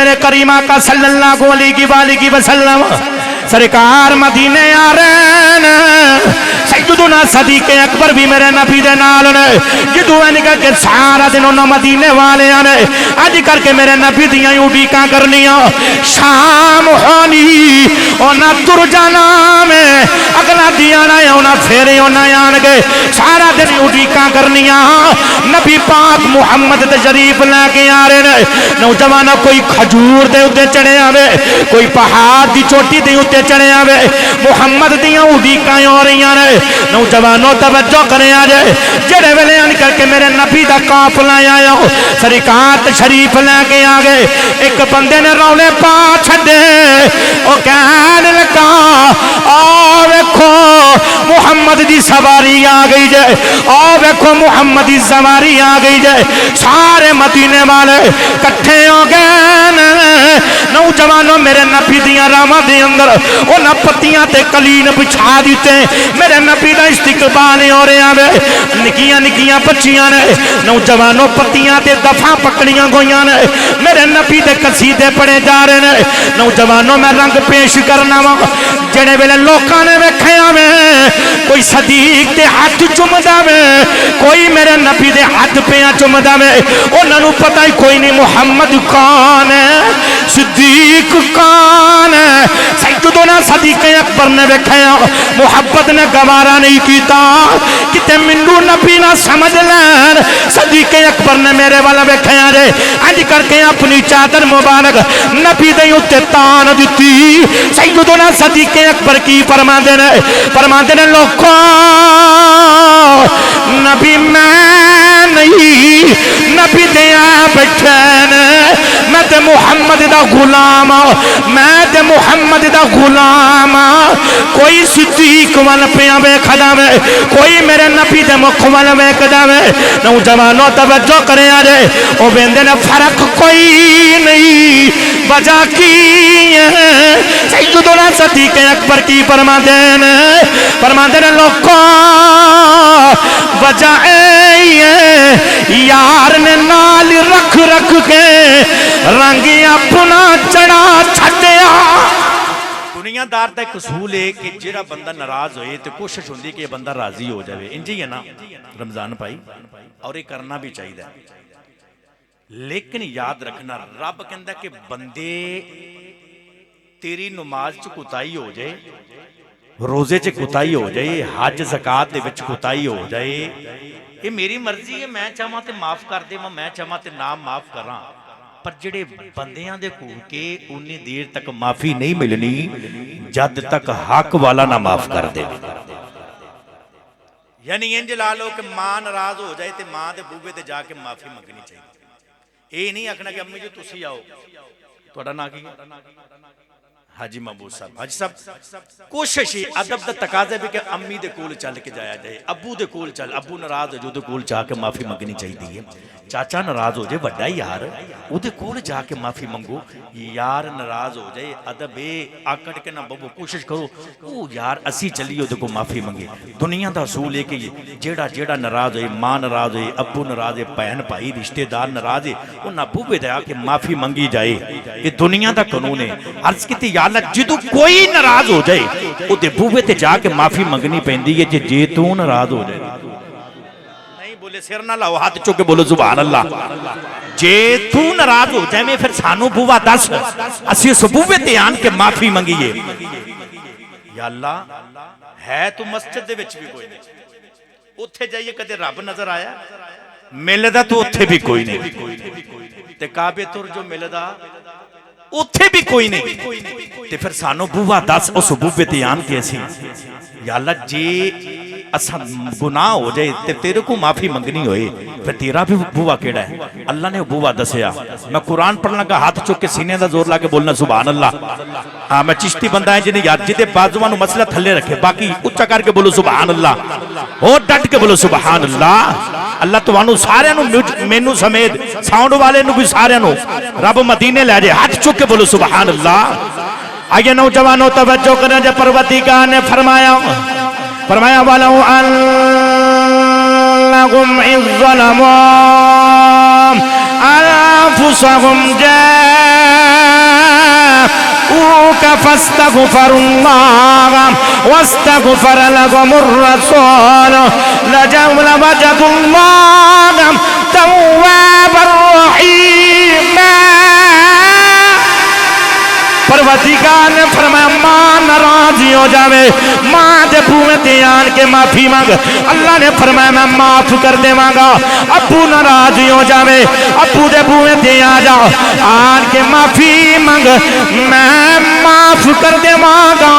میرے کریم آقا صلی اللہ علیہ وسلم سرکار مدینے آ رہے ہیں، سیدنا صدیق اکبر بھی میرے نبی دے نال نے، جدو ان کے سارا دن انہوں مدینے والے نے اج کر کے میرے نبی دیاں اڈیکاں کرنیاں، شام ہونی انہاں تر جانا میں اگلا دیانا ہے انہاں پھیرے انہاں آن گے، سارا دن اڈیکاں کرنیاں، نبی پاک محمد تشریف لے کے آ رہے ہیں، نوجوانوں کوئی کھجور دے اتے چڑھے آوے، کوئی پہاڑ دی چوٹی دے اتے چڑھے آوے، محمد دیاں اڈیکاں ہو رہی ہیں، نوجوانوں توجہ کریں آجے، جڑے ویلے ان کر کے میرے نبی دا قافلہ آیا ہو، سرکار تشریف لے کے آگے، ایک بندے نے رولے پا چھڑے، او کہنے لگا آو ویکھو محمد دی سواری آ گئی جائے، آو ویکھو محمد دی سواری آ گئی جائے، سارے مدینے والے کٹھے ہو گئے، نوجوانوں میرے نبی دیاں راما دے اندر انہاں پتیاں تے کلین بچھا دیتے ہیں، میرے نبی دا استقبال ہو رہے ہیں، نکیاں نکیاں بچیاں نے، نوجوانوں پتیاں تے دفعہ پکڑیاں گویاں نے، میرے نبی دے قصیدے پڑھے جا رہے ہیں، نوجوانوں میں رنگ پیش کرنا وا، جڑے ویلے لوکاں نے ویکھیا میں کوئی صدیق دے ہاتھ چومدا میں، کوئی میرے نبی دے ہاتھ پیاں چومدا میں، انہاں نوں پتہ ہی کوئی نہیں محمد کون ہے، صدیق کون ہے، سیدنا صدیق اکبر نے ویکھیا محبت نے گوارا نہیں کیتا کتے منو نبی نہ سمجھ لین، صدیق اکبر نے میرے والا ویکھیا جے اج کر کے اپنی چادر مبارک نبی دے اوتے تان دتی، سیدنا صدیق اکبر کی فرماندے نے لوکو نبی میں نہیں نبی دیا بیٹھے نے، میں تے محمد دا غلام، میں تے محمد دا غلام، کوئی صدیق وال پیاں ویکھدا وے، کوئی میرے نبی دے مکھ وال ویکھدا وے، نوجوانوں توجہ کریں آجے، او ویندے نے فرق کوئی نہیں، وجہ کی ہے، سیدنا صدیق اکبر کی فرماندے نے لوکو وجہ یار نے نال رکھ رکھ کے رنگ اپنا چڑھا چھٹیا۔ دنیا دار دا ایک اصول ہے کہ جڑا بندہ ناراض ہوئے تو کوشش ہوندی کہ یہ بندہ راضی ہو جائے، انجی ہے نا رمضان پائی، اور یہ کرنا بھی چاہیے، لیکن یاد رکھنا رب کہندا کہ بندے تیری نماز چ کوتاہی ہو جائے، روزے چ کوتاہی ہو جائے، حج زکات دے وچ کوتاہی ہو جائے، یہ میری مرضی ہے، میں چاہواں تے معاف کر دے، میں چاہواں تے نہ معاف کراں، پر جڑے بندیاں دے کو کے انی دیر تک معافی نہیں ملنی جد تک حق والا نہ معاف کر دے، یعنی انج لا لو کہ ماں ناراض ہو جائے تے ماں دے بوبے تے جا کے معافی منگنی چاہیے، یہ نہیں آکھنا کہ امی جو تسی آؤ، تہاڈا نام کی حاجی محمود صاحب، حاجی صاحب کوشش ہی ادب دا تقاضا بھی کہ امی دے کول چل کے جایا جائے، ابو دے کول چل، ابو ناراض ہو جو دے کول جا کے معافی منگنی چاہیے، چاچا ناراض ہو جائے بڑا یار او دے کول جا کے معافی منگو، یار ناراض ہو جائے ادب آکڑ کے نہ بابو کوشش کرو او یار اسی چلیے دے کو معافی منگے، دنیا دا اصول ہے کہ جیڑا ناراض ہوئے، ماں ناراض ہوئے، ابو ناراض ہوئے، بہن بھائی رشتہ دار ناراض ہے انہاں بوبے دے آ کے معافی منگی جائے، یہ دنیا دا قانون ہے، عرض کیتی یا اللہ جدو کوئی ناراض ہو جائے او دے بوبے تے جا کے معافی منگنی پیندی ہے جے تو ناراض ہو جائے، نہیں بولے سر نہ لاؤ ہاتھ چوکے بولو سبحان اللہ، جے تو ناراض ہو جائے میں پھر سانو بوبا دس اسی اس بوبے تے آن کے معافی منگیے، یا اللہ ہے تو مسجد دے وچ بھی کوئی نہیں، اتھے جائیے کدے رب نظر آیا ملدا تو اتھے بھی کوئی نہیں، تے کعبے تر جو ملدا اتھے بھی کوئی نہیں، تے پھر سانو بوبا دس اس بوبے تے آن کے اسی، یا اللہ جے اساں گناہ ہو جائے تے تیرے کو معافی منگنی ہوئے پھر تیرا بھی بوبا کیڑا ہے، اللہ نے بوبا دسیا، میں قرآن پڑھنا کا ہاتھ چک کے سینے دا زور لا کے بولنا سبحان اللہ، ہاں میں چشتی بندہ ہے جنہیں یاد جدے بازوانو مسئلہ تھلے رکھے باقی اچھا کر کے بولو سبحان اللہ، اور ڈٹ کے بولو سبحان اللہ، اللہ توانو سارے نو مینو سمیت ساؤنڈ والے نو بھی سارے نو رب مدینے لے جائے، ہاتھ چک کے بولو سبحان اللہ۔ آئیے نوجوانوں توجہ کریں جب پروردگار نے فرمایا وَلَوْ أَنَّهُمْ إِذْ ظَلَمُوا أَنفُسَهُمْ فاستغفروا الله واستغفر لهم الرسول لوجدوا الله توابا رحيما پروردگار نے فرمایا ماں ناراضی ہو جاوے ماں دے بوئے تے آن کے معافی مانگ اللہ نے فرمایا میں معاف کر دے مانگا ابو ناراضی ہو جاوے ابو دے بوئے تے آ جا آن کے معافی مانگ میں معاف کر دے مانگا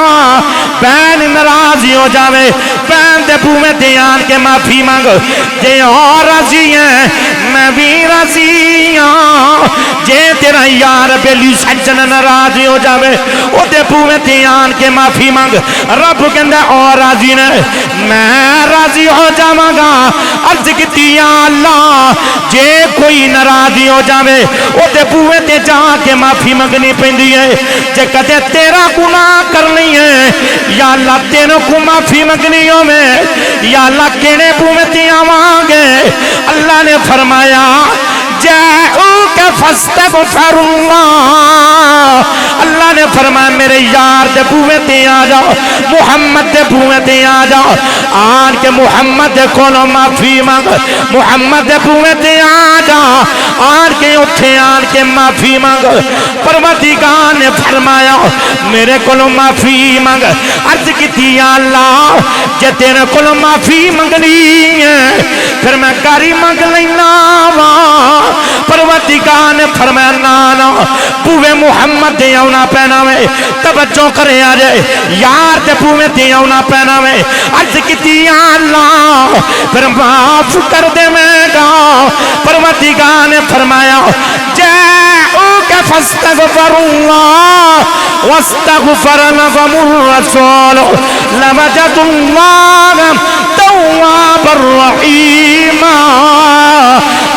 بین ناراضی ہو جاوے بین دے بوئے تے آن کے معافی مانگ جے اور راضی ہیں میں بھی راضی ہوں جے تیرا یار بیلی سجن ناراضی ہو جاوے او دے بوئے تے آن کے معافی مانگ رب کہندہ اور راضی نے میں راضی ہو جاواں گا عرض کیتی یا اللہ جے کوئی ناراضی ہو جاوے او دے بوئے تے جا کے معافی منگنی پیندی ہے جے کدے تیرا گناہ کرنی ہے یا اللہ تینوں کو معافی منگنی ہو میں یا اللہ کینے بوئے تے آواں گے اللہ نے فرمایا جاؤک فاستغفر اللہ اللہ نے فرمایا میرے یار دے بوئے تے آ جاؤ محمد دے بوئے تے آ جاؤ آن کے محمد دے کولو معافی مانگ محمد دے بوئے تے آ جاؤ آن کے اٹھے آن کے معافی مانگ پروردگار نے فرمایا میرے کولو معافی مانگ عرض کیتی یا اللہ جے تیرے کولو معافی مانگنی ہے پھر میں کاری مانگ لینا وا پروردگار نے فرمایا نانا بوئے محمد دے آونا پہنا میں توجہ کرے آ جائے یار دے بوئے دے آونا پہنا میں عرض کیتی یا اللہ پھر معاف کر دے میں گا پروردگار نے فرمایا جاؤک فاستغفر اللہ واستغفر لهم الرسول لوجدوا الله توابا رحيما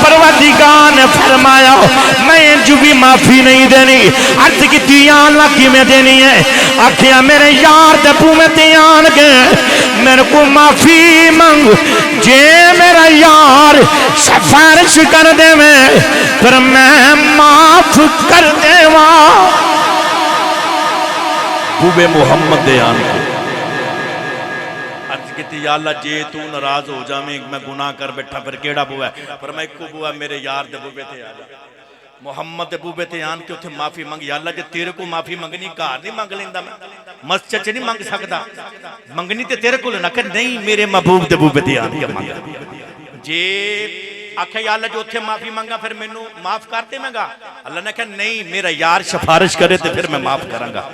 پروردگار نے فرمایا میں جو بھی معافی نہیں دینی عرض کی یا اللہ کی میں دینی ہے آکھیا میرے یار دے بوئے تے آن کے میرے کو معافی مانگ جے میرا یار سفارش کر دے میں پھر میں معاف کر دے ماں بوبے محمد دے آن کے عرض کہتی یا اللہ جے تو ناراض ہو جا میں گناہ کر بیٹھا پھر کیڑا بوا ہے پر میں کو بوا میرے یار دے بوبے تے آ جا محمد دے بوبے تے آن کے اتھے معافی مانگ یا اللہ جے تیرے کو معافی مانگنی کار نہیں مانگ لیندہ میں مسجد چے نہیں مانگ سکتا مانگنی تے تیرے کو لینا کہ نہیں میرے محبوب دے بوبے تے آن کے مانگا جے آکھا یا اللہ جو اتھے معافی مانگا پھر میں معاف کرتے میں گا اللہ نے کہا نہیں میرا یار سفارش کرے تے پھر میں معاف کرانگا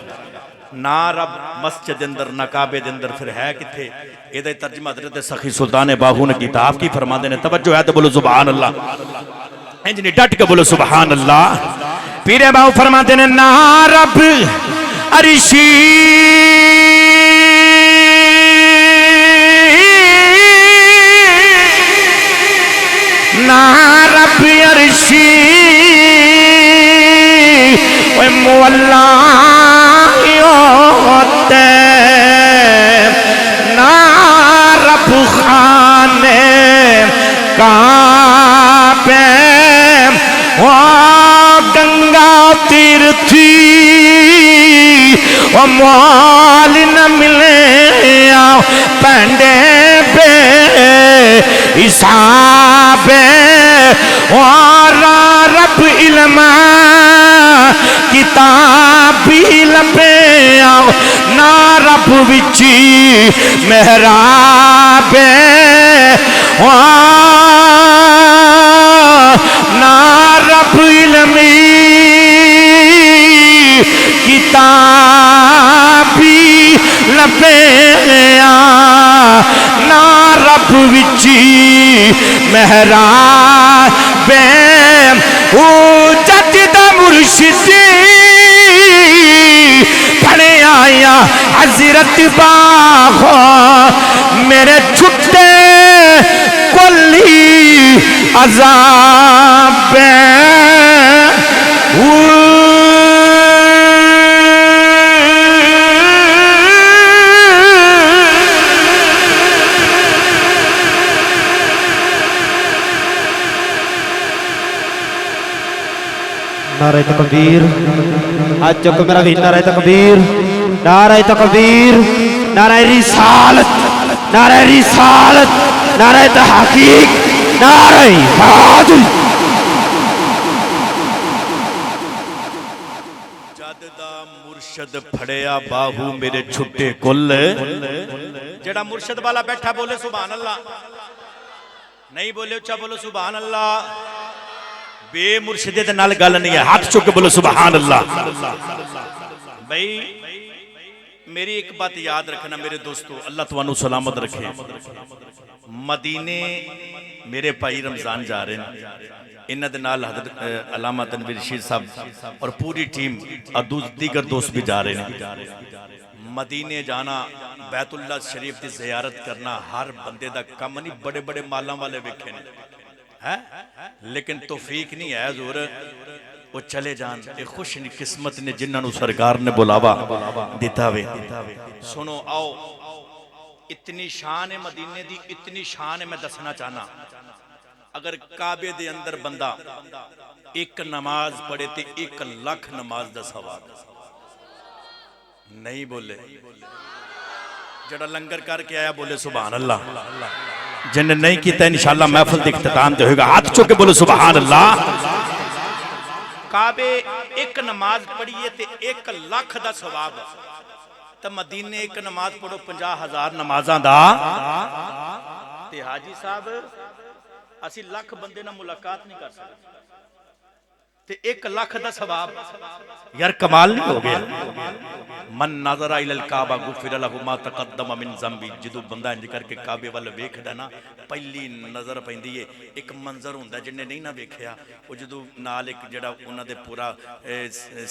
نا رب مسجد اندر نا کعبے اندر پھر ہے کتھے ایدہ ترجمہ حضرت سخی سلطان باہو نے کتاب کی فرما دینے توجہ ہے تو بولو سبحان اللہ انجنی ڈٹ کے بولو سبحان اللہ پیرے باہو فرما دینے نا رب عرشی نا رب عرشی وے مولا نا رب خانے کعبے و گنگا تیرتھی و مال نہ ملے پینڈے بے حساب اور رب علم کتابی لپے آؤ نا رب وچی محراب نا رب علمی کتابی لپے آؤ نا رب وچی محراب او جدد مرشدی پڑھے آیا حضرت باغو میرے چھٹے کلی عذاب نعرہ تکبیر آج چکو میرا بھی نعرہ تکبیر نعرہ تکبیر، نعرہ رسالت، نعرہ رسالت، نعرہ تحقیق، نعرہ حاضر. جد دا مرشد پھڑیا باہو میرے چھٹے کل. جڑا مرشد والا بیٹھا بولے سبحان اللہ. نہیں بولے اچھا بولو سبحان اللہ. بے مرشدے دے نال گل نہیں ہے. ہاتھ چک کے بولو سبحان اللہ. بھئی میری ایک بات یاد رکھنا میرے دوستو, اللہ توانو سلامت رکھے. مدینے میرے بھائی رمضان جا رہے ہیں, انہ دے نال حضرت علامہ تنویر رشید صاحب اور پوری ٹیم اور دیگر دوست بھی جا رہے ہیں. مدینے جانا, بیت اللہ شریف دی زیارت کرنا ہر بندے دا کم نہیں. بڑے بڑے مالاں والے ویکھے ہیں لیکن توفیق نہیں ہے حضور وہ چلے جان. ایک خوش قسمت نے جنہاں نو سرکار نے بلاوا دیتا وے. سنو آؤ, اتنی شان ہے مدینے دی, اتنی شان ہے میں دسنا چاہنا. اگر کعبے دے اندر بندہ ایک نماز پڑھے تے 1 لاکھ نماز دا ثواب. نہیں بولے جڑا لنگر کر کے آیا بولے سبحان اللہ. جن نے نہیں کیتا انشاءاللہ محفل دے اختتام تے ہوئے گا. ہاتھ چوکے بولے سبحان اللہ. کعبے ایک نماز پڑھیے تے 1 لاکھ دا ثواب. تو مدینے ایک نماز پڑھو 50,000 نمازاں دا. تے حاجی صاحب اسی لاکھ بندے نہ ملاقات نہیں کر سکتے تے 1 لاکھ دا ثواب. یار کمال نہیں ہو گیا. من نظر الی الکعبہ غفر لہ ما تقدم من ذنبی. جدو بندہ انج کر کے کعبے وال ویکھدا نا پہلی نظر پیندی ہے. ایک منظر ہوندا جن نے نہیں نہ ویکھیا, او جدو نال ایک جڑا انہاں دے پورا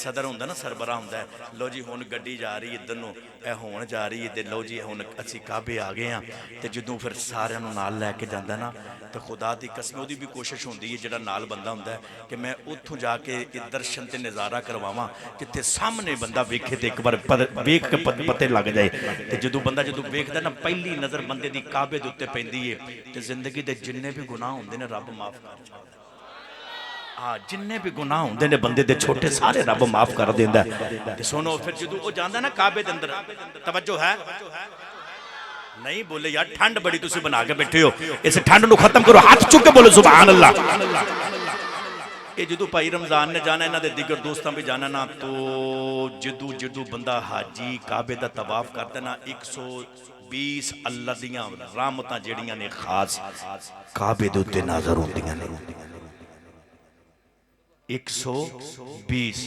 صدر ہوندا نا, سربراہ ہوندا ہے, لو جی ہن گڈی جا رہی ادھر نو, اے ہون جا رہی ہے, لو جی ہن اسی کعبے آ گئے ہاں. تے جدوں پھر سارے نو نال لے کے جاندا نا تے خدا دی قسم اودی بھی کوشش ہوندی ہے جڑا نال بندہ ہوندا ہے کہ میں اوتھوں جا کے درشن تے نظارہ کرواواں جتے سامنے بندہ ویکھے تے ایک بار ویکھ کے پتے لگ جائے. تے جدوں بندہ جدوں ویکھدا نا پہلی نظر بندے دی کعبے دے اوتے پیندی ہے تے زندگی دے جننے بھی گناہ ہوندے نے رب معاف کر چھڈدا. ہاں جننے بھی گناہ ہوندے نے بندے دے چھوٹے سارے رب معاف کر دیندا ہے. تے سنو پھر جدوں او جاندا نا کعبے دے اندر, توجہ ہے نہیں بولے یار, ٹھنڈ بڑی تسی بنا کے بیٹھے ہو, اس ٹھنڈ نو ختم کرو. ہاتھ چک کے بولو سبحان اللہ. یہ جدو بھائی رمضان نے جانا انہاں دے دیگر دوستاں بھی جانا نا, تو جدو بندہ حاجی کعبے دا طواف کردا نا 120 اللہ دیاں رحمتاں جڑیاں نے خاص کعبے دے اوتے نازل ہوندیاں نے. 120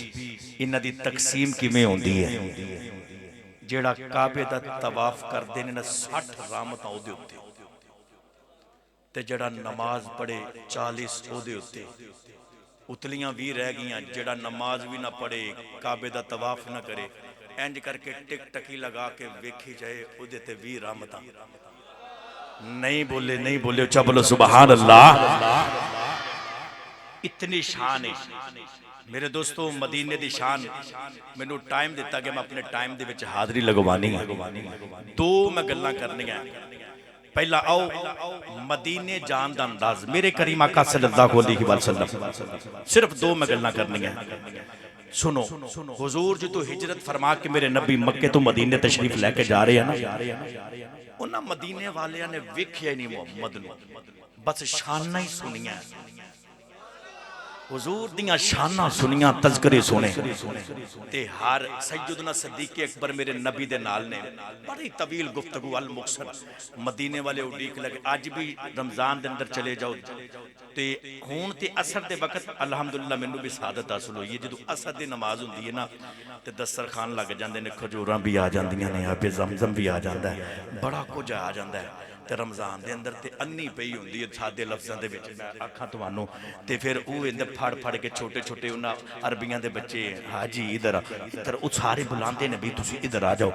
انہاں دی تقسیم کیویں ہوندی ہے. جیڑا کعبے دا طواف کردے نے 60 رحمتاں او دے اوتے, تے جڑا نماز پڑھے 40 او دے اوتے. اتلیاں بھی رہ گیاں جڑا نماز بھی نہ پڑھے کعبے دا طواف نہ کرے انج کر کے ٹک ٹکی لگا کے ویکھی جائے او دے تے 20 رحمتاں. نہیں بولے اچھا بولو سبحان اللہ. اتنی شان ہے میرے دوستو مدینے دی شان. مینوں ٹائم دیتا کہ میں اپنے ٹائم دے وچ حاضری لگوانی ہے. 2 میں گلاں کرنیاں. پہلا آؤ مدینے جان دا انداز میرے کریم آقا صلی اللہ علیہ وسلم. صرف 2 میں گلاں کرنیاں. سنو حضور جو تو ہجرت فرما کے میرے نبی مکے تو مدینے تشریف لے کے جا رہے ہیں نا, انہاں مدینے والیاں نے ویکھیا ہی نہیں محمد نو, بس شاناں ہی سنیاں. حضور دیاں شاناں سنیاں, تذکرے سنے. تے ہر سیدنا صدیق اکبر میرے نبی دے نال نے بڑی طویل گفتگو المقصر. مدینے والے اڈیک لگے آج بھی رمضان دے اندر چلے جاؤ تے ہون تے اثر دے وقت الحمدللہ مینوں بھی سعادت حاصل ہوئی ہے. جدوں اثر دی نماز ہوندی ہے نا تے دسترخوان لگ جاندے نے, کھجوراں بھی آ جاندیاں نے, آب زمزم بھی آ جاندا ہے, بڑا کچھ آ جاندا ہے. تے رمضان دے اندر تے انی پئی ہوندی ہے سادے لفظاں دے وچ میں آکھاں تانوں. تے پھر او اندر پھڑ کے چھوٹے چھوٹے انہاں عربیاں دے بچے حاجی ادھر او سارے بلاندے نے بھی تسی ادھر آ جاؤ.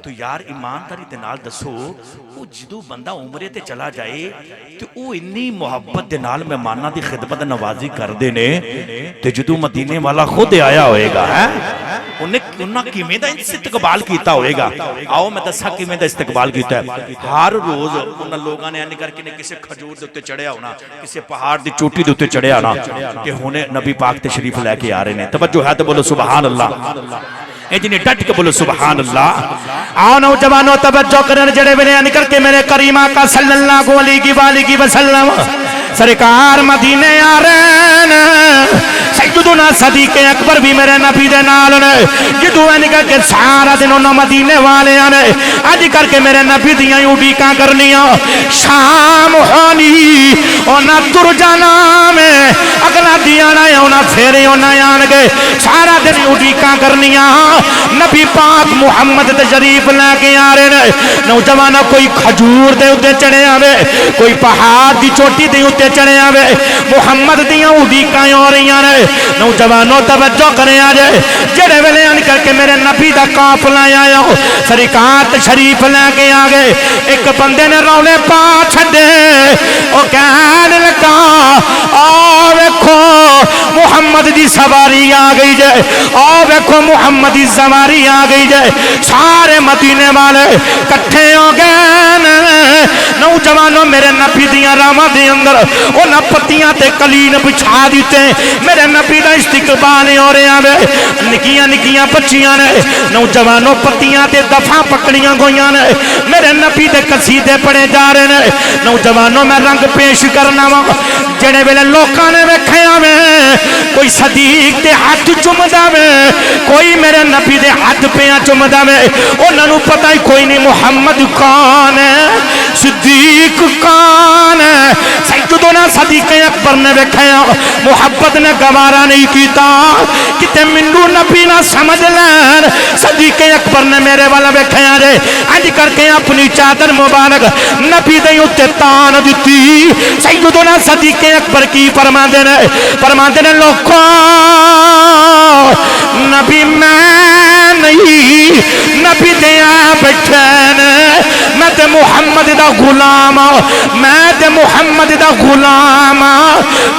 تو یار ایمانداری دے نال دسو او جدوں بندہ عمرے تے چلا جائے تے او انی محبت دے نال مہماناں دی خدمت نوازی کردے نے. تے جدوں مدینے والا خود آیا ہوئے گا انہاں کیویں دا استقبال کیتا ہوئے گا. آؤ میں دساں کیویں دا استقبال کیتا ہے. ہر روز انہاں لوگاں نے انج کر کے کسے کھجور دے اوتے چڑھیا ہونا, کسے پہاڑ دی چوٹی دے اوتے چڑھیا ہونا کہ ہن نبی پاک تشریف لے کے آ رہے نے. توجہ ہے تو بولو سبحان اللہ. اجنی ڈٹ کے بولو سبحان اللہ۔ آؤ نوجوانوں توجہ کرن جڑے ویلے نکل کے میرے کریم آقا صلی اللہ علیہ وسلم سرکار مدینے آ رہے ہیں۔ سیدنا صدیق اکبر بھی میرے نبی دے نال نے، جدوں اے نکل کے سارا دن انہاں مدینے والے نے اج کر کے میرے نبی دیاں اڈیکاں کرنیاں، شام ہونی انہاں تر جانا میں اگلا دیاں نہ انہاں پھیرے انہاں آن گئے، سارا دن اڈیکاں کرنیاں، نبی پاک محمد تشریف لے کے آ رہے ہیں۔ نوجوانوں کوئی کھجور دے اوتے چڑھے آوے، کوئی پہاڑ دی چوٹی دے اوتے چڑھے آوے، محمد دیاں اڈیکاں ہو رہیاں نے۔ نوجوانوں توجہ کریں آج جڑے ویلے ان کر کے میرے نبی دا قافلہ آیا سرکار تشریف لے کے آ گئے، ایک بندے نے رولے پا چھڈے، او کہنے لگا آ ویکھو محمد دی سواری آ گئی جے، آ ویکھو محمد دی سواری آ گئی جے۔ سارے مدینے والے کٹھے ہو گئے، نوجوانوں میرے نبی دیاں راواں دے اندر انہاں پتیاں تے قلین بچھا دیتے، میرے نبی دا استقبال ہو رہا ہے۔ نکیاں نکیاں بچیاں نے، نوجوانوں پتیاں تے دفعہ پکڑیاں گویاں نے، میرے نبی دے قصیدے پڑھے جا رہے ہیں۔ نوجوانوں میں رنگ پیش کرنا وا جڑے ویلے لوکاں نے ویکھیا میں کوئی صدیق دے ہاتھ چومدا میں، کوئی میرے نبی دے ہاتھ پیاں چومدا میں، انہاں نوں پتہ ہی کوئی نہیں محمد کون ہے، صدیق کون ہے۔ سیدنا صدیق اکبر نے ویکھیا محبت نے گوارا نہیں کیتا کتے منو نبی نہ سمجھ لین، صدیق اکبر نے میرے والا ویکھیا جے اج کر کے اپنی چادر مبارک نبی دے اوتے تان دتی۔ سیدنا صدیق اکبر کی فرماندے نے لوکو نبی میں نہیں، نبی دیا بیٹھے نے، میں تے محمد دا غلام، میں تے محمد دا غلام،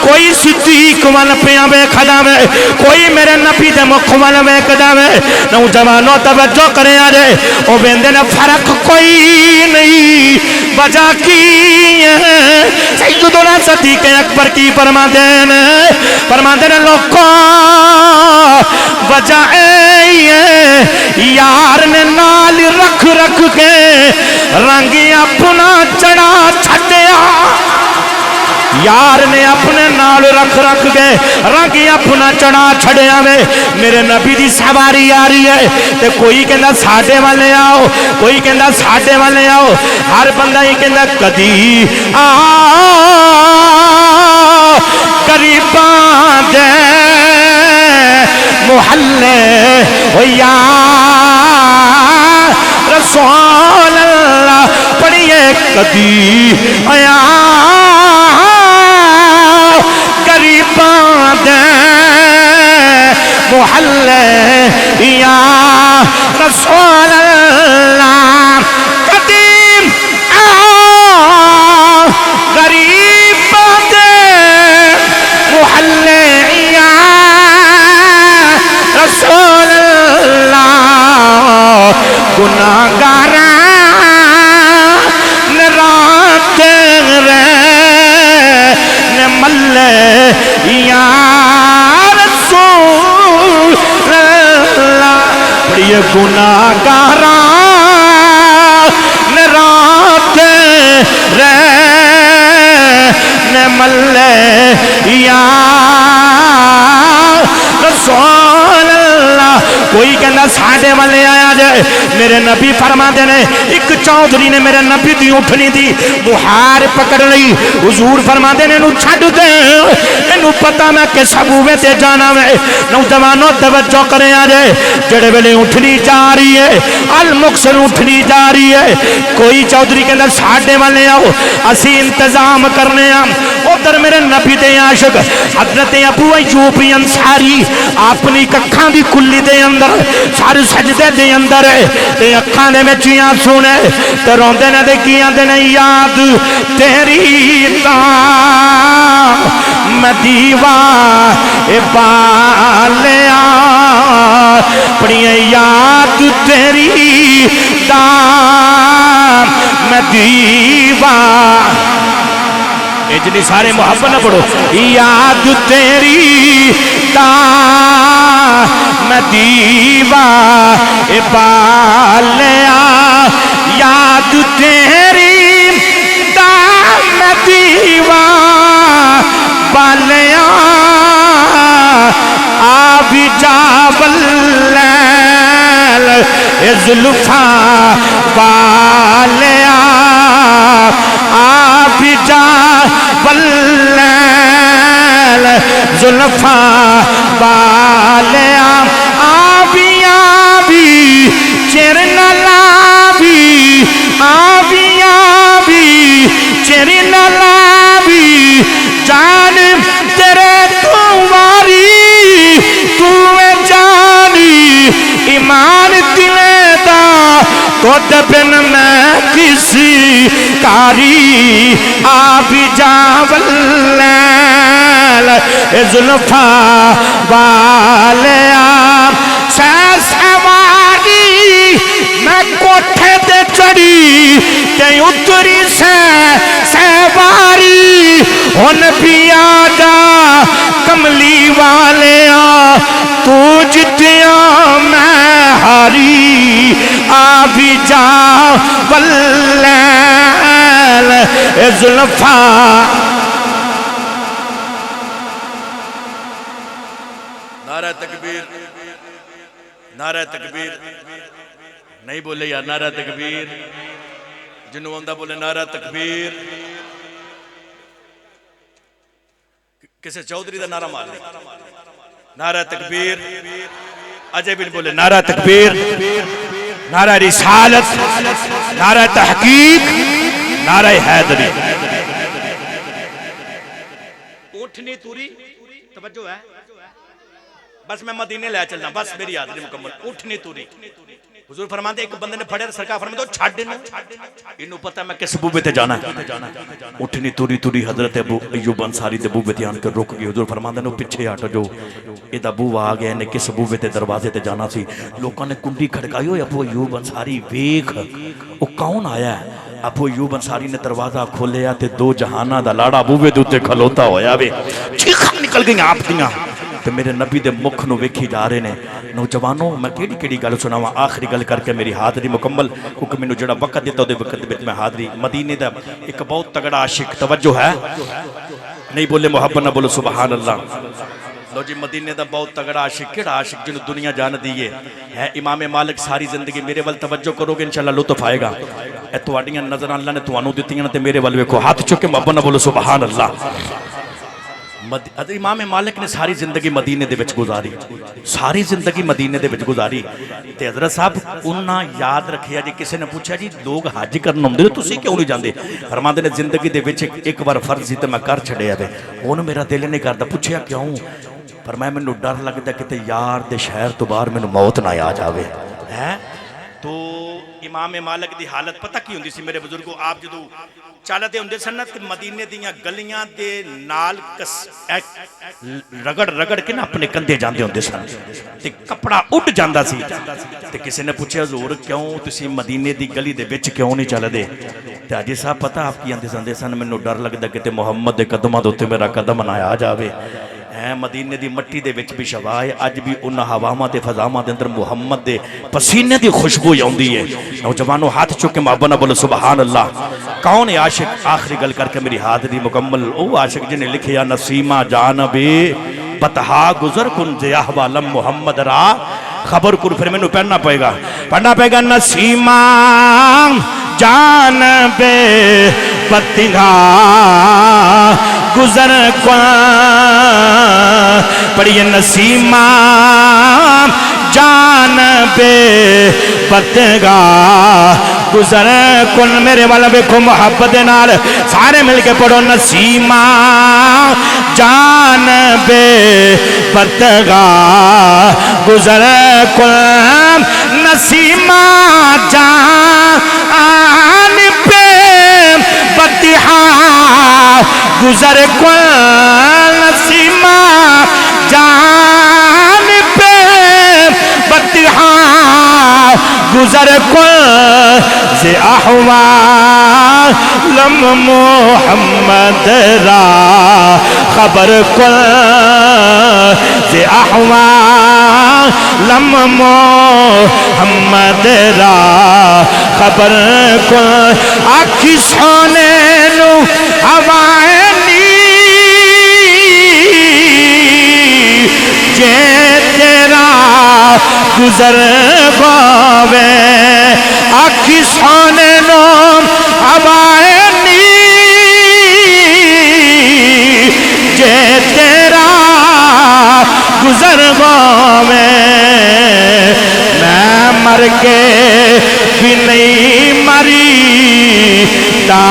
کوئی صدیق وال پیاں ویکھدا وے، کوئی میرے نبی دے مکھ وال ویکھدا وے۔ نوجوانوں توجہ کرے آجے او ویندے نے فرق کوئی نہیں، وجہ کی ہے سیدنا صدیق اکبر کی فرماندے نے لوکو وجہ یار نے نال رکھ رکھ کے رنگ اپنا چڑھا چھڈیا، یار نے اپنے نال رکھ رکھ کے رنگ اپنا چڑھا چھڑیا وے۔ میرے نبی دی سواری آ رہی ہے تے کوئی کہندا ساڈے والے آؤ، کوئی کہندا ساڈے والے آؤ، ہر بندہ ہی کہندا کدی آ قریباں دے محلے ہو یا رسول اللہ پڑھیے کدی آیا قریباں دے محلے یا رسول اللہ، قدیم آ قریباں دے محلے یا رسول اللہ، گناہگار رات رے ملے یا رسول اللہ، یہ گناہگار رات رے ملے یا رسول اللہ۔ کوئی کہنا ساڈے والے آیا جائے، میرے نبی فرماندے نے ایک چودھری نے میرے نبی دی اٹھنی دی بخار پکڑ لئی، حضور فرماندے نے انہوں چھڈ دے، انہوں پتہ میں کس بوے تے جانا میں۔ نوجوانوں توجہ کریں آ جائے جڑے ویلے اٹھنی جا رہی ہے، المقصر اٹھنی جا رہی ہے، کوئی چودھری کہنا ساڈے والے آؤ اسی انتظام کرنے ہم۔ ادھر میرے نبی دے عاشق حضرت ابو ایوب انصاری اپنی ککھاں دی کلی دے اندر سارے سجدے دے اندر ہے تے اکھاں دے وچ آنسو نے تے روندے نے تے کی آندے نے یاد تیری تاں میں دیوانے بالیا، پڑھیے یاد تیری تاں میں دیوانے، جنہیں سارے محبت نہ پڑھو، یاد تیری تاں دیوا بالیا یاد تیری دام دیوا بالیا آبی جاول زلفاں بالیا آبی جاول زلفاں بالیا آبی آبی چرن لابی آبی آبی چرن لابی جان تیرے تمہاری تو جانی ایمان دلے دا تو دبن میں کسی کاری آبی جاول زلفاں بالیا سواری میں کوٹھے تے چڑی تے اتری سواری ہن بھی آجا کملی والیا تو جتیا میں ہاری آبی جاول زلفاں نعرہ تکبیر، نعرہ تکبیر، نہیں بولے یار نعرہ تکبیر، جنہوں اندہ بولے نعرہ تکبیر، کسے چودری دا نعرہ مار لیں، نعرہ تکبیر، اجے بن بولے نعرہ تکبیر، نعرہ رسالت، نعرہ تحقیق، نعرہ حیدری. اٹھنی توری توجہ ہے، بس میں مدینے لے چلنا، بس میری حاضری مکمل. اٹھنی توری حضور فرماتے ایک بندے نے پڑھے سرکار فرماتے ہو چھاڑ دینا، انہوں پتہ میں کس بوبے تے جانا ہے. اٹھنی توری توری حضرت ابو ایوب انصاری تے بوبے تے آن کر رک گئی. حضور فرماتے ہیں پچھے ہٹ جو یہ ابو آ گیا نے کس بوبے تے دروازے تے جانا سی. لوگوں نے کنڈی کھڑکائی ہوئی ابو ایوب انصاری ویکھ وہ کون آیا ہے. ابو ایوب انصاری نے دروازہ کھولیا تے دو جہانہ دا لاڑا بوبے دے تے کھلوتا ہویا وے چیخاں نکل گئی آپ دیاں تے میرے نبی دے مکھ نو ویکھی جا رہے نے. نوجوانوں میں کیڑی کیڑی گل سناواں آخری گل کر کے میری حاضری مکمل کیونکہ مینوں جڑا وقت دیتا دے وقت وچ میں حاضری. مدینے دا ایک بہت تگڑا عاشق توجہ ہے نہیں بولے محبت نہ بولو سبحان اللہ. لو جی مدینے دا بہت تگڑا عاشق کیڑا عاشق جنوں دنیا جان دیئے ہے امام مالک. ساری زندگی میرے ول توجہ کرو گے انشاءاللہ لطف آئے گا. اے تواڈیاں نظر اللہ نے تانوں دتیاں تے میرے ول ویکھو ہاتھ چک کے محبت نہ بولو سبحان اللہ. امام مالک نے ساری زندگی مدینے دے وچ گزاری، ساری زندگی مدینے دے وچ گزاری. تے حضرت صاحب انہاں یاد رکھیا جی کسی نے پوچھا جی لوگ حج کرن ہوندے تسی کیوں نہیں جاندے؟ فرماندے نے زندگی دے وچ ایک بار فرض سی تے میں کر چھڈیا تے ہن میرا دل نہیں کردا. پوچھیا کیوں؟ فرمایا مینوں ڈر لگدا کہ یار دے شہر تو باہر مینوں موت نہ آ جاوے ہے. تو امام مالک دی حالت پتہ کی ہوندی سی میرے بزرگوں؟ آپ جدوں چالتے ہوندے سن تے مدینے دیاں گلیاں دے نال رگڑ رگڑ کے نا اپنے کندھے جاندے ہوندے سن تے کپڑا اڑ جاندا سی. تے کسی نے پوچھیا حضور کیوں تسی مدینے دی گلی دے وچ کیوں نہیں چلدے؟ تے حاجی صاحب پتہ آپ کی آندے سن مینوں ڈر لگدا کہ محمد دے قدماں دے اوتے میرا قدم نہ آ جاوے. مدینے دی مٹی دے وچ بھی شفا ہے. اج بھی انہاں ہواواں تے فضاواں دے اندر محمد دے پسینے دی خوشبو آوندی ہے. نوجوانوں ہاتھ چک کے محبت نہ بولو سبحان اللہ. کون ہے عاشق؟ آخری گل کر کے میری حاضری مکمل. او عاشق جن لکھیا نسیمہ جانب بتہا گزر کن زیاہ والم محمد را خبر کن. پھر میں نے پڑھنا پڑے گا نسیمہ جانب بتہا گزر کن. پڑھئے نسیمہ جانب بتگاہ گزر کن. میرے والا بیکھو محبت نال سارے مل کے پڑھو نسیمہ جانب بتگاہ گزر کن. نسیمہ جانب بتگاہ گزر کن. نسیمہ جانب بتگاہ گزر کن سے احوالم محمد را خبر کن سے احوالم محمد را خبر کن آکھی سونے نو ہوائیں جے تیرا گزر گوے آکھی سونے نو ہوائیں جے تیرا گزر گوے میں مر کے بھی نہیں مری تا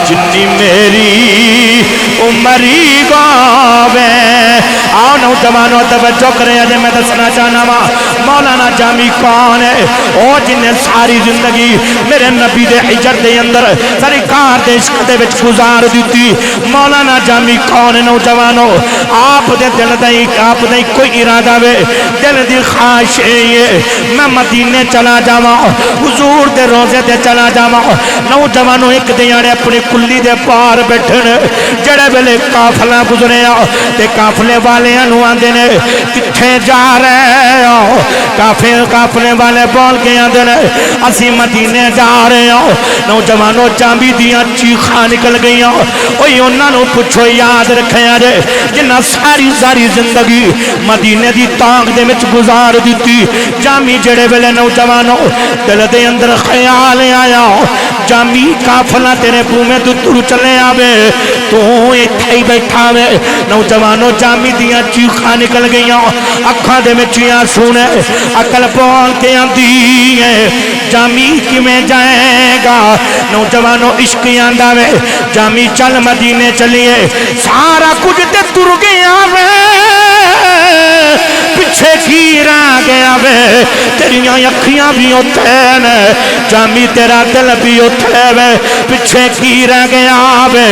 جنی میری عمری گوے آؤ نوجوانوں توجہ کریں اجے میں دسنا چاہنا وا مولانا جامی کون ہے او جن نے ساری زندگی میرے نبی دے حجر دے اندر سرکار دے عشق دے وچ گزار دیتی مولانا جامی کون ہے نوجوانوں آپ دے دل دے آپ دے کوئی ارادہ وے دل دی خواہش ہے میں مدینے چلا جاواں حضور دے روزے تے چلا جاواں نوجوانوں ایک دیانے اپنی کلی دے پار بیٹھن جڑے ویلے قافلہ گزریا تے قافلے والے انو آندے نے کتھے جا رہے ہو قافلے والے بول کے آندے نے اسی مدینے جا رہے ہو نوجوانوں جامبی دیاں چیخاں نکل گئیاں اوہی انہاں نو پوچھو یاد رکھے آجے جنہ ساری زندگی مدینے دی تانگ دے وچ گزار دیتی جامی جڑے ویلے نوجوانوں دل دے اندر خیال آیا جامی قافلہ تیرے پو میں تو تر چلے آوے تو ایتھے ہی بیٹھا وے نوجوانوں جامی دیاں چیخاں نکل گئیاں اکھاں دے وچیاں سونے عقل بول کے آندی ہے جامی کی میں جائے گا نوجوانوں عشق آندا وے جامی چل مدینے چلیے سارا کچھ تے تر گیا وے پچھے کی رہ گیا وے تیریاں اکھیاں بھی ہوتے نے جامی تیرا دل بھی ہوتے وے پچھے کی رہ گیا وے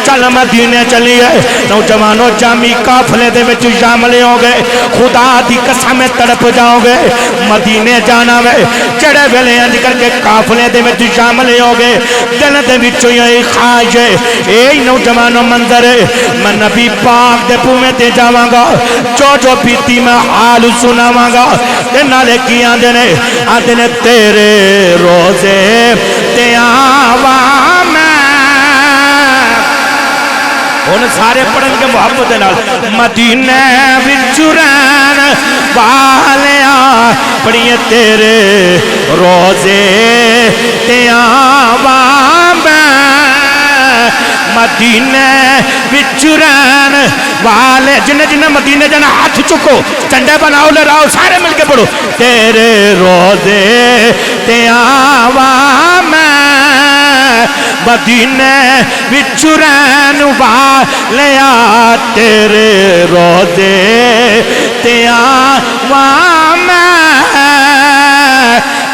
چل مدینے چلیے نوجوانوں جامی قافلے دے وچ شامل ہو گئے خدا دی قسم تڑپ جاؤ گے مدینے جانا وے چڑے ویلے انج کر کے قافلے دے وچ شامل ہو گئے دل دے وچوں یہ خواہش ہے اے نوجوانوں منظر ہے میں نبی پاک دے پویں تے جاواں گا جو بیتی میں حال سناواں گا تے نالے کی آندے نے تیرے روزے تے آواں میں ان سارے پڑھن کے محبت نال مدینے وچ رہن والیاں پڑھیے تیرے روزے تے آواں میں مدینے وچ رہن والے جنہیں مدینے جانا ہاتھ چکو چنڈے بناؤ لے راؤ سارے مل کے پڑھو تیرے روزے تے آواں میں مدینے وچ رہن والیاں تیرے روزے تے آواں میں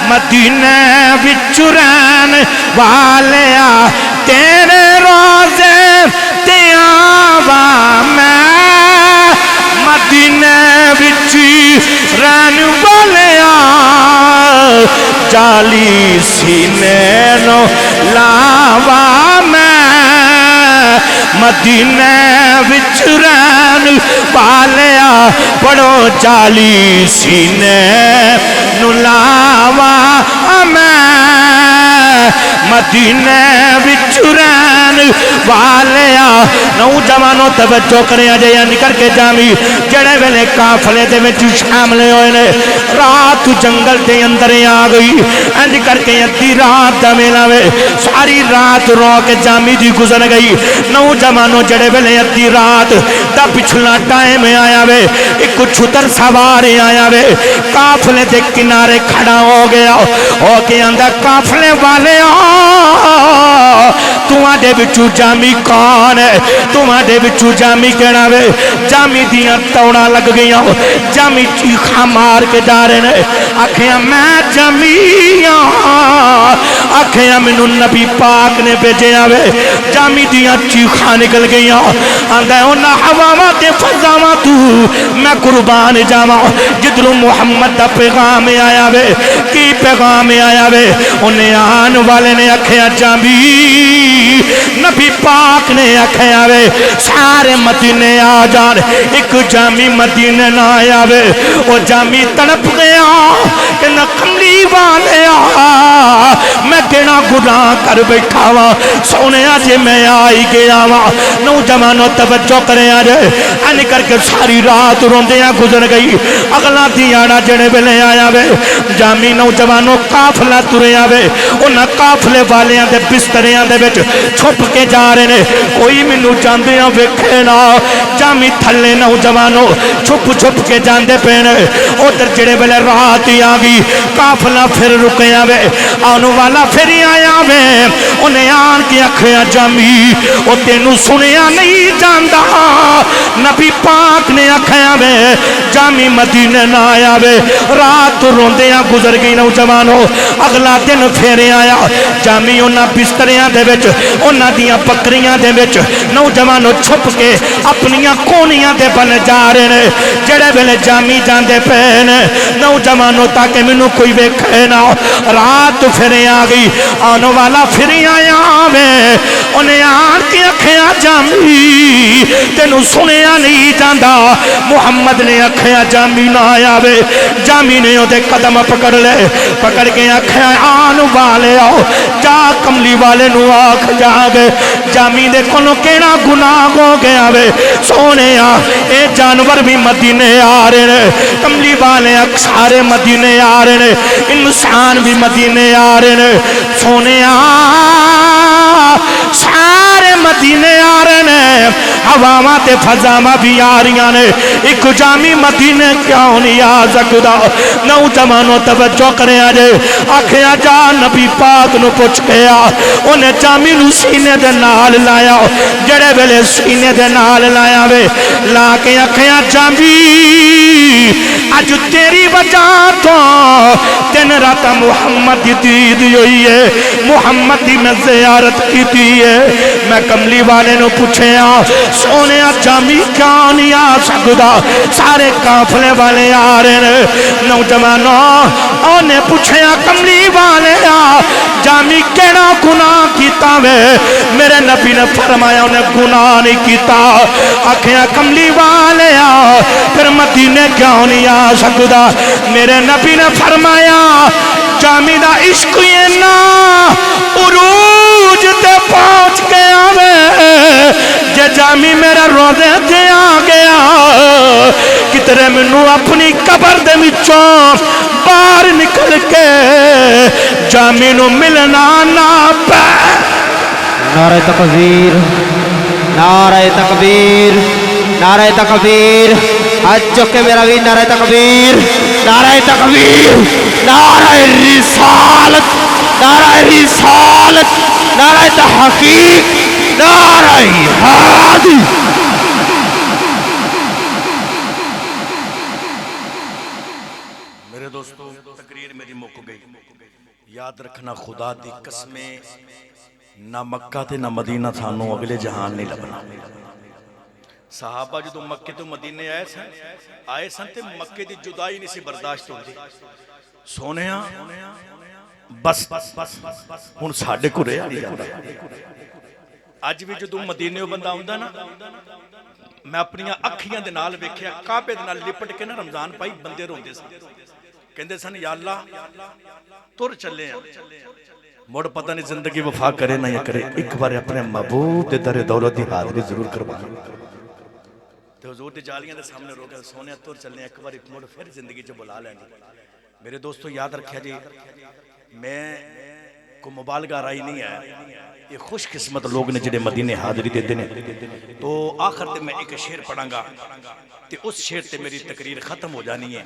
مدینے وچ رہن والیاں تیرے روزے تے آواں میں مدینے وچ رہن والیاں جالی سینے نو لاواں میں مدینے وچ رہن والیاں پڑھو جالی سینے نو لاواں میں مدینے وچ رہن والیاں نوجوانوں توجہ کریں اجے نکل کے جامی جڑے ویلے قافلے دے وچ شامل ہوئے نے رات جنگل دے اندر آ گئی انج کر کے ادھی رات دا ویلا وے ساری رات رو کے جامی دی گزر گئی نوجوانوں جڑے ویلے ادھی رات دا پچھلا ٹائم آیا وے ایک چھتر سوار آیا وے قافلے دے کنارے کھڑا ہو گیا ہو کے آندا قافلے والے تمہارے بچو جامی کون ہے تمہارے بچو جامی کہنا وے جامی دیاں توڑا لگ گیا جامی چیخا مار کے جا رہے نے آکھیاں میں جامیاں آکھیاں منو نبی پاک نے بھیجے آوے جامی دیاں چیخا نکل گیا آندا ہے انہاں ہواواں تے فضاواں تو میں قربان جاواں جدروں محمد دا پیغام آیا وے کی پیغام آیا وے انہیں آن والے نے آکھیا جامی نبی پاک نے آکھیا وے سارے مدینے آ جان ایک جامی مدینے نہ آیا وے وہ جامی تڑپ گیا کہ نہ کملی والے میں کیڑا گناہ کر بیٹھا وا سونے آجے میں آئی گیا وا نوجوانوں توجہ کرے آجے ان کر کے ساری رات روندیاں گزر گئی اگلا دیانا جڑے بلے آیا وے جامی نوجوانوں قافلہ ترے آوے انہاں قافلے والیاں دے بستریاں دے وچ چھپ کے جا رہے نے کوئی مینوں جاندیاں ویکھے نا جامی تھلے نوجوانوں چھپ چھپ کے جاندے پینے ادھر جڑے بلے رات ہی آگئی قافلہ پھر رکے آوے آنو والا پھر ہی آیا وے انہیں آن کی اکھیاں جامی وہ تینوں سنیا نہیں جاندہ نبی پاک نے اکھیاں وے جامی مدینے نہ آیا وے رات روندیاں گزر گئی نوجوانوں اگلا دن پھر آیا جامی انہاں بستریاں دے وچ انہاں دیاں بکریاں دے وچ نوجوانوں چھپ کے اپنیاں کونیاں دے بن جا رہے نے جڑے ویلے جامی جاندے پے نے نوجوانوں تاکہ مینوں کوئی ویکھے نہ رات پھر آ گئی آنو والا پھر آیا وے انہیں آن کی اکھیاں جامی تینوں سنیا نہیں جاندہ محمد نے اکھیاں جامی نہ آیا وے جامی نے اودے قدم پکڑ لے پکڑ کے اکھیاں آن والے آؤ جا کملی والے نو آکھ جا گے جامی دے کونوں کیڑا گناہ ہو گیا وے سونے اے جانور بھی مدینے آ رہے نے کملی والے سارے مدینے آ رہے نے انسان بھی مدینے آ رہے نے سونے سارے مدینے آ رہے نے ہواواں تے فضاواں بھی آ رہی نے ایک جامی مدینے کیوں نہیں آ سکدا نوجوانوں توجہ کرے آجے آکھیا جا نبی پاک نو پوچھ گیا انہیں جامی نو سینے دے نال لایا جڑے ویلے سینے دے نال لایا وے لا کے آکھیا جامی اج تیری وجہ تو دن رات محمد کی دید ہوئی ہے محمد دی میں زیارت کی ہے میں کملی والے نو پوچھے سونے جامی کیوں نہیں آ سکدا سارے قافلے والے آ رہے ہیں نوجوانوں انہیں پوچھے کملی والے جامی کیڑا گناہ کیتا وے میرے نبی نے فرمایا انہیں گناہ نہیں کیتا آکھیا کملی والے پھر مدینے کیوں نہیں آ سکدا میرے نبی نے فرمایا جامی دا عشق یہ نا عروج تے پہنچ گیا وے جے جامی میرا روزے تے آ گیا کتنے منو اپنی قبر دے وچوں باہر نکل کے جامی نو ملنا نہ پے نعرہ تکبیر نعرہ تکبیر نعرہ تکبیر آج چکے میرا بھی نعرہ تکبیر نعرہ تکبیر نعرہ رسالت نعرہ رسالت نعرہ تحقیق نعرہ حاضر میرے دوستو تقریر میری مک گئی یاد رکھنا خدا دی قسمیں نہ مکہ تے نہ مدینہ تھانوں اگلے جہان نہیں لبنا صحابہ جو مکے تو مدینے آئے سن تے مکے دی جدائی نہیں سی برداشت ہوندی سونیاں بس ہن ساڈے کو رہیا نہیں جاندا اج بھی جو مدینے بندہ ہوندا نا میں اپنی اکھیاں دے نال ویکھیا کعبے دے نال لپٹ کے نا رمضان پائی بندے روندے سن کہندے سن یا اللہ تر چلے ہیں موڑ پتہ نہیں زندگی وفا کرے نہ یا کرے ایک بار اپنے محبوب دے در دولت دی حاضری ضرور کروانا تو حضور دی جالیاں دے سامنے رو گئے سونے تر چلنے ایک بار موڑ پھر زندگی جو بلا لیں میرے دوستو یاد رکھیا جی میں کو مبالغہ رائی نہیں ہے یہ خوش قسمت لوگ نے جڑے مدینے حاضری دے دینے تو آخر تے میں ایک شعر پڑھاں گا تے اس شعر تے میری تقریر ختم ہو جانی ہے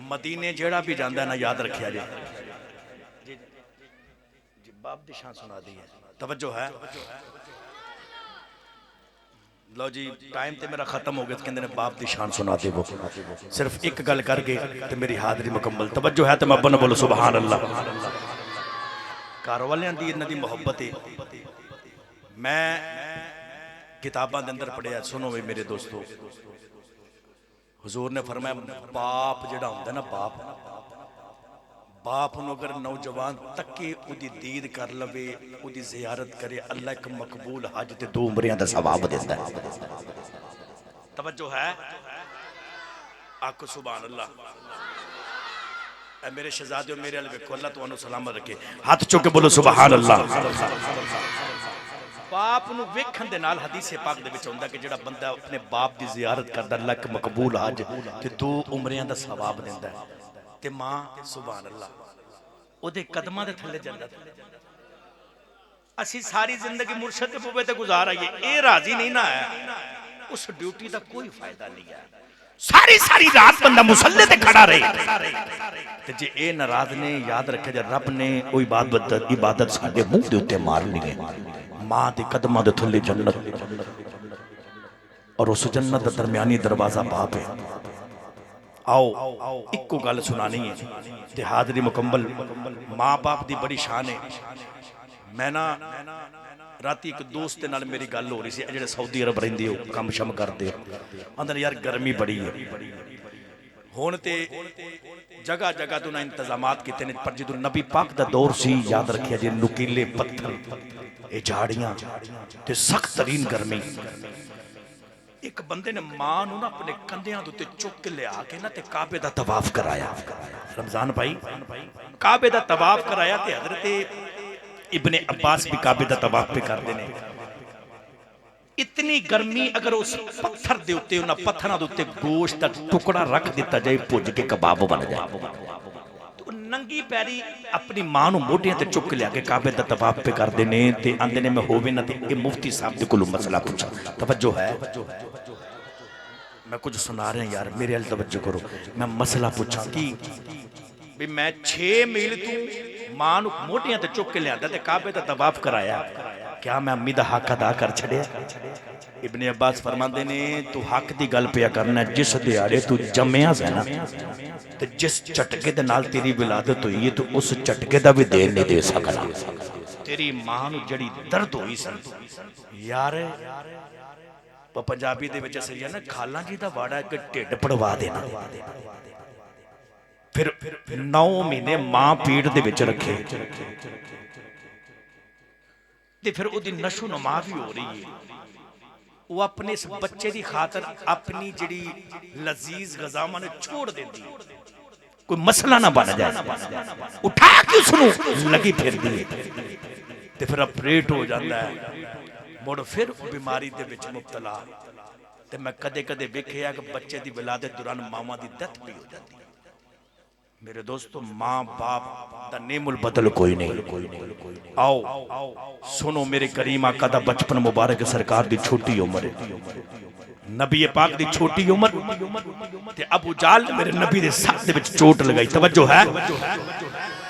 مدینے جیڑا بھی جاندہ ہے نا یاد رکھیا جی باپ دی شان سنا دی ہے توجہ ہے لو جی ٹائم تے میرا ختم ہو گیا تو کہندے نے باپ دی شان سنا دے وہ صرف ایک گل کر کے تے میری حاضری مکمل توجہ ہے تے میں بن بولو سبحان اللہ کاروالیاں دی انہاں دی محبت میں کتاباں دے اندر پڑھیا سنو وے میرے دوستو حضور نے فرمایا باپ جڑا ہوندا نا باپ نو اگر نوجوان تکے او دی دید کر لوے او دی زیارت کرے اللہ ایک مقبول حج تے 2 عمریاں دا ثواب دیندا ہے توجہ ہے آکو سبحان اللہ اے میرے شہزادے میرے علی ویکھو اللہ تو انو سلامت رکھے ہاتھ چوک کے بولو سبحان اللہ باپ نو ویکھن دے نال حدیث پاک دے وچ ہوندا کہ جڑا بندہ اپنے باپ دی زیارت کردا اللہ ایک مقبول حج تے 2 عمریاں دا ثواب دیندا ہے تے ماں سبحان اللہ او دے قدماں دے تھلے جنت اسی ساری زندگی مرشد دے بوبے تے گزار آئیے اے راضی نہیں نہ ہے اس ڈیوٹی دا کوئی فائدہ نہیں ہے ساری رات بندہ مصلی تے کھڑا رہے تے جے اے ناراض نے یاد رکھے جے رب نے او عبادت ساڈے منہ دے اوتے مارنی ہے ماں دے قدماں دے تھلے جنت اور اس جنت دا درمیانی دروازہ باپ ہے آؤ ایک کو گل سنانی ہے تے حاضری مکمل ماں باپ دی بڑی شان ہے میں نا راتی ایک دوست نال میری گل ہو رہی سی جڑے سعودی عرب رہندے ہو کم شم کردے اندر یار گرمی بڑی ہے ہن تے جگہ جگہ تو نہ انتظامات کیتے نے پر جدوں نبی پاک دا دور سی یاد رکھیا جی نکیلے پتھر اے جھاڑیاں تے سخت ترین گرمی ایک بندے نے ماں نو نا اپنے کندھیاں دے تے چک کے لے آ کے نا تے کعبے دا طواف کرایا رمضان بھائی کعبے دا طواف کرایا تے حضرت ابن عباس بھی کعبے دا طواف پہ کر دینے اتنی گرمی اگر اس پتھر دے ہوتے انہاں پتھراں دے ہوتے گوشت دا ٹکڑا رکھ دیتا جائے پوج کے کباب بن جائے تو ننگی پیری اپنی ماں نو موٹیاں تے چک لیا کے کعبے دا طواف پہ کر دینے تے آندے نے میں ہووے نہ تے اے مفتی صاحب دے کولوں مسئلہ پوچھا توجہ ہے میں کچھ سنا رہے ہیں یار میرے ال توجہ کرو میں مسئلہ پوچھا کی بھی میں 6 میل تو ماں نو موٹیاں تے چک کے لیا تے کعبے دا طواف کرایا کیا میں امی دا حق ادا کر چھڑیا ابن عباس فرماندے نے تو حق دی گل پیا کرنا جس دیاڑے تو جمعیاں سے نا تے جس چٹکے دے نال تیری ولادت ہوئی ہے تو اس چٹکے دا بھی دیر نہیں دے سکنا تیری ماں نو جڑی درد ہوئی سی یار وہ پنجابی دے وچ صحیح ہے نا کھالاں جی دا واڑا ایک ٹھڈ پڑوا دینا پھر 9 مہینے ماں پیڑ دے وچ رکھے تے پھر او دی نشو نما بھی ہو رہی ہے وہ اپنے اس بچے دی خاطر اپنی جڑی لذیذ غذاواں نے چھوڑ دیندی کوئی مسئلہ نہ بن جائے اٹھا کے سنو لگی پھر دی تے پھر اپریٹ ہو جاتا ہے موڑ پھر بیماری دے وچ مبتلا تے میں کدے کدے ویکھیا کہ بچے دی ولادت دوران ماواں دی ڈیتھ بھی ہو جاتی میرے دوستو ماں باپ دا نعم البدل کوئی نہیں آؤ سنو میرے کریم آقا دا بچپن مبارک سرکار دی چھوٹی عمر نبی پاک دی چھوٹی عمر تے ابو جال میرے نبی دے ساتھ دے وچ چوٹ لگائی توجہ ہے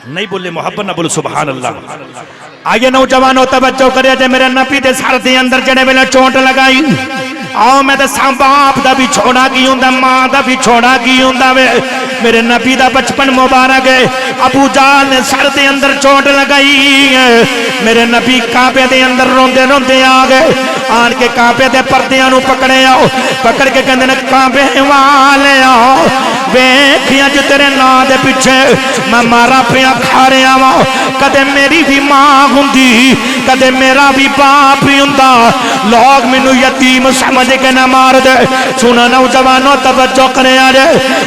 نہیں بولے محبت نہ بولو سبحان اللہ آئیے نوجوانوں توجہ کریا جے میرے نبی دے سر دے اندر جڑے ویلے چوٹ لگائی آؤ میں دساں باپ دا بھی چھوڑا کی ہوندا ماں دا بھی چھوڑا کی ہوندا وے میرے نبی دا بچپن مبارک ہے ابو جال نے سر دے اندر چوٹ لگائی میرے نبی کعبے دے اندر روندے روندے آ گئے آن کے کعبے دے پردیاں نو پکڑے آؤ پکڑ کے کہندے نے کعبے والے آؤ ویکھیا جو تیرے ناں دے پیچھے میں مارا پیا کھا رہا وا کدے میری بھی ماں ہوندی کدے میرا بھی باپ ہی ہوندا لوگ مینوں یتیم سمجھ کے نہ مار دے سنا نوجوانوں توجہ کرے آجے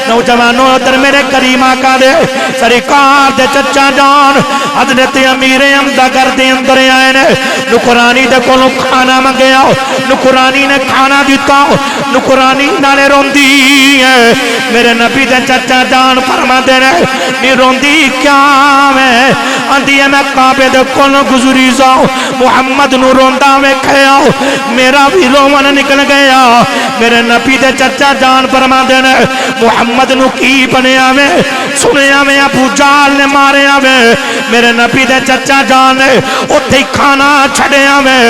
نوجوانوں ادھر میرے کریم آقا دے سرکار دے چچا جان حضرت امیر حمزہ گھر دے اندر آئے نے نکرانی دے کولوں کھانا منگیا نکرانی نے کھانا دیتا نکرانی نالے روندی میرے نبی دے چچا جان فرما دے نے نی روندی کیا میں آندی ہے میں کعبے دے کولوں گزری جاؤ محمد نو روندا ویکھیا میرا بھی رومن نکل گیا میرے نبی دے چچا جان فرما دے نے محمد نو کی بنیا میں سنیا میں ابو جال نے ماریا میں میرے نبی دے چچا جان نے اوتھے ہی کھانا چھڈیا میں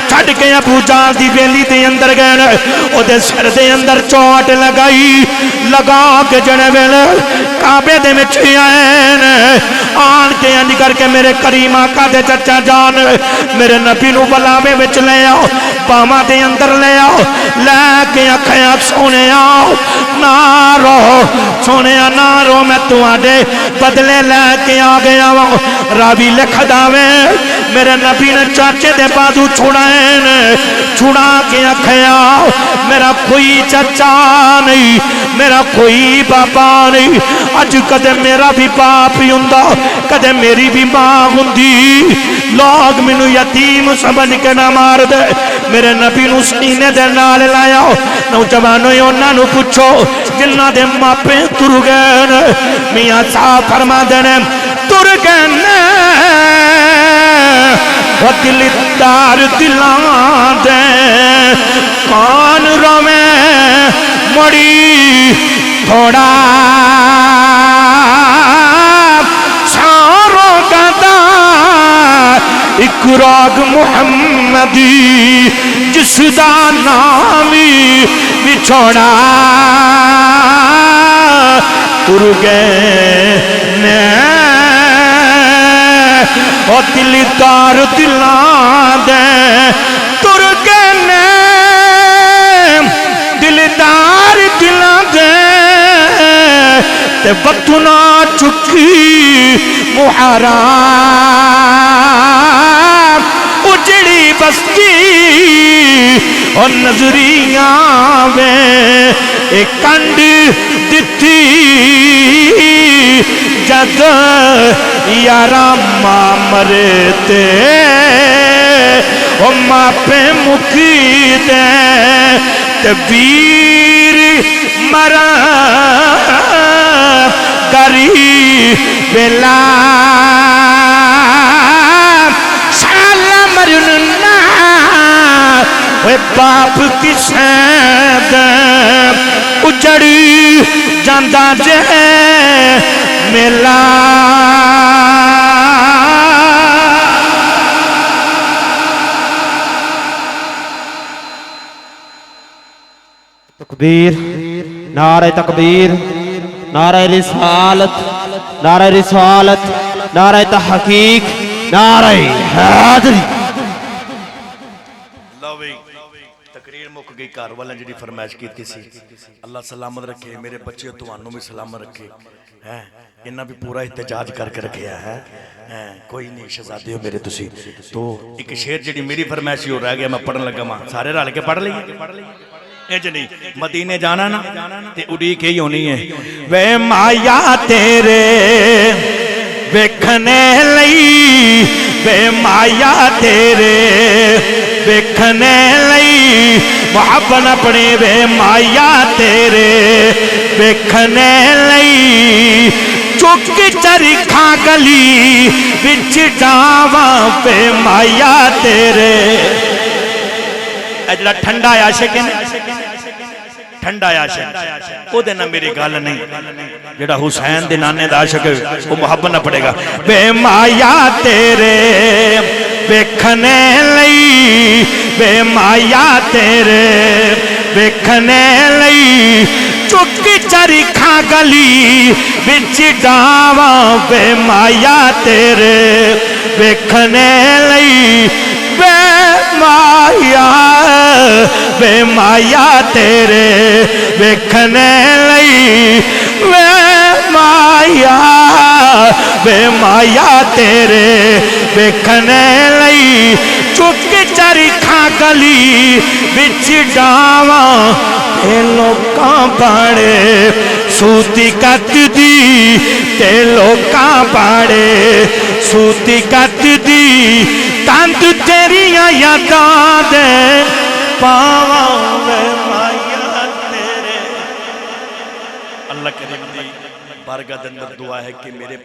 چھڈ کے ابو جال دی ویلی دے اندر گئے او دے سر دے اندر چوٹ لگائی لگا کے جڑے ویلے کعبے دے وچ آن کے انج کر کے میرے کریم آقا دے چچا جان میرے نبی نو بلاوے وچ لے آؤ پاواں دے اندر لے آؤ لے کے آکھیا سونے آؤ نہ رو سونے نہ رو میں تواڈے بدلے لے کے آ گیا وا راوی لکھدا وے میرے نبی نے چاچے دے بازو چھڑا کے آکھیا میرا کوئی چچا نہیں میرا کوئی بابا نہیں اج کدے میرا بھی باپ ہی ہوندا کدے میری بھی ماں ہوندی لوگ مینوں یتیم سمجھ کے نہ مار دے میرے نبی نو سینے دے نال لایا نوجوانوں انہاں نو پوچھو جنہاں دے ماپے تر گئے میاں صاحب فرما دے نے تر گئے وہ دل دار دلاں دے کون روے مڑی تھوڑا ساروں کا دا ایک راگ محمدی جس دا نامی بچھوڑا تر گئے او دل دار دلان دے تر گئے دل دار دلان دے تے وطنا چکی محرام اجڑی بستی اور نظریاں وے ایک کنڈ دتی جد یارا ماں مرتے او ماں پہ مکی دے تبیر مرا گری بلا سالا مرنا وہ باپ کی سید اجڑی جاندہ جے ملا تکبیر نعرہ تکبیر نعرہ رسالت نعرہ رسالت نعرہ تحقیق نعرہ حیدری تقریر مک گئی کار والا جڑی فرمائش کی سی اللہ سلامت رکھے میرے بچے تمہانوں بھی سلامت رکھے انہاں بھی پورا احتجاج کر کے رکھیا ہے کوئی نہیں شہزادے ہو میرے تسی تو ایک شعر جڑی میری فرمائش ہو رہ گیا میں پڑھن لگا ماں سارے رل کے پڑھ لئیے اے جنی مدینے جانا نا تے اڑی کے ہی ہونی ہے وے مایا تیرے ویکھنے لئی وے مایا تیرے ویکھنے لئی محبت اپنی وے مایا تیرے ویکھنے لئی چک چرکھا گلی بچ جاواں وے مایا تیرے اجلا ٹھنڈا عاشق ہے ٹھنڈا عاشق او دینا میری گال نہیں جڑا حسین دے نانے دا عاشق ہے وہ محبت نہ پڑے گا بے مایا تیرے ویکھنے لئی بے مایا تیرے ویکھنے لئی چک چرکھا گلی بچ جاواں بے مایا تیرے ویکھنے لئی بے مایا بے مایا تیرے ویکھنے لئی بے مایا بے مایا تیرے ویکھنے لئی چک چرکھا گلی بچ جاواں تے لوکاں بڑے سوتی کت دی تے لوکاں بڑے سوتی کت دی تند تیریاں یاداں دے پاواں وے مایا تیرے اللہ کریم دی بارگاہ دے اندر دعا ہے کہ میرے